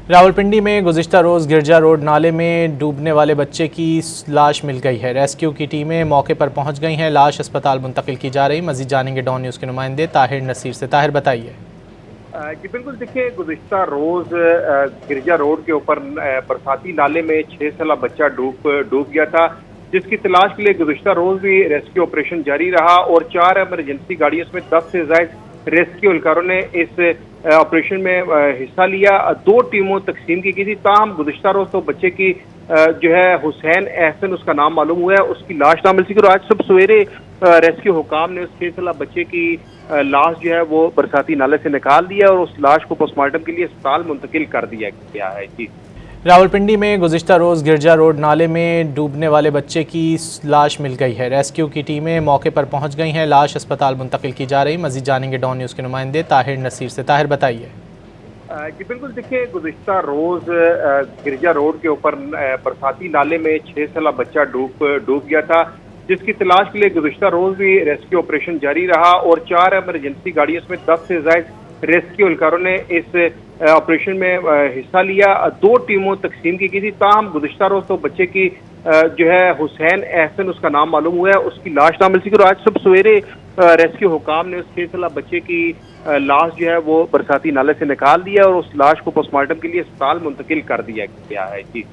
रावलपिंडी में गुज़िश्ता रोज़ गिरजा रोड नाले में डूबने वाले बच्चे की लाश मिल गई है। रेस्क्यू की टीमें मौके पर पहुंच गई हैं। लाश अस्पताल मुंतकिल की जा रही। मज़ीद जानेंगे डॉन न्यूज़ के नुमाइंदे ताहिर नसीर से। ताहिर बताइए। जी बिल्कुल, देखिए गुज़िश्ता रोज़ गिरजा रोड के ऊपर बरसाती नाले में 6 साला बच्चा डूब गया था, जिसकी तलाश के लिए गुज़िश्ता रोज़ भी रेस्क्यू ऑपरेशन जारी रहा और 4 इमरजेंसी गाड़ियों में 10 से ज़ायद रेस्क्यू एहलकारों ने इस ऑपरेशन में हिस्सा लिया। 2 टीमों तकसीम की गई थी। ताहम गुज़िश्ता रोज़ तो बच्चे की जो है हुसैन एहसन उसका नाम मालूम हुआ है, उसकी लाश ना मिल सकी और आज सब सवेरे रेस्क्यू हुकाम ने उस 6 साला बच्चे की लाश जो है वो बरसाती नाले से निकाल दिया और उस लाश को पोस्टमार्टम के लिए अस्पताल मुंतकिल कर दिया गया है। जी, रावलपिंडी में गुज़िश्ता रोज़ गिरजा रोड नाले में डूबने वाले बच्चे की लाश मिल गई है। रेस्क्यू की टीमें मौके पर पहुंच गई हैं। लाश अस्पताल मुंतकिल की जा रही। मज़ीद जानेंगे डॉन न्यूज़ के नुमाइंदे ताहिर नसीर से। ताहिर बताइए। जी बिल्कुल, देखिए गुज़िश्ता रोज़ गिरजा रोड के ऊपर बरसाती नाले में 6 साला बच्चा डूब गया था, जिसकी तलाश के लिए गुज़िश्ता रोज़ भी रेस्क्यू ऑपरेशन जारी रहा और 4 इमरजेंसी गाड़ियों में 10 से ज़ायद रेस्क्यू एहलकारों ने इस ऑपरेशन में हिस्सा लिया। 2 टीमों तकसीम की गई थी। ताहम गुज़िश्ता रोज़ तो बच्चे की जो है हुसैन एहसन उसका नाम मालूम हुआ है, उसकी लाश ना मिल सकी और आज सब सवेरे रेस्क्यू हुकाम ने उस 6 साला बच्चे की लाश जो है वो बरसाती नाले से निकाल दिया और उस लाश को पोस्टमार्टम के लिए अस्पताल मुंतकिल कर दिया गया है। जी।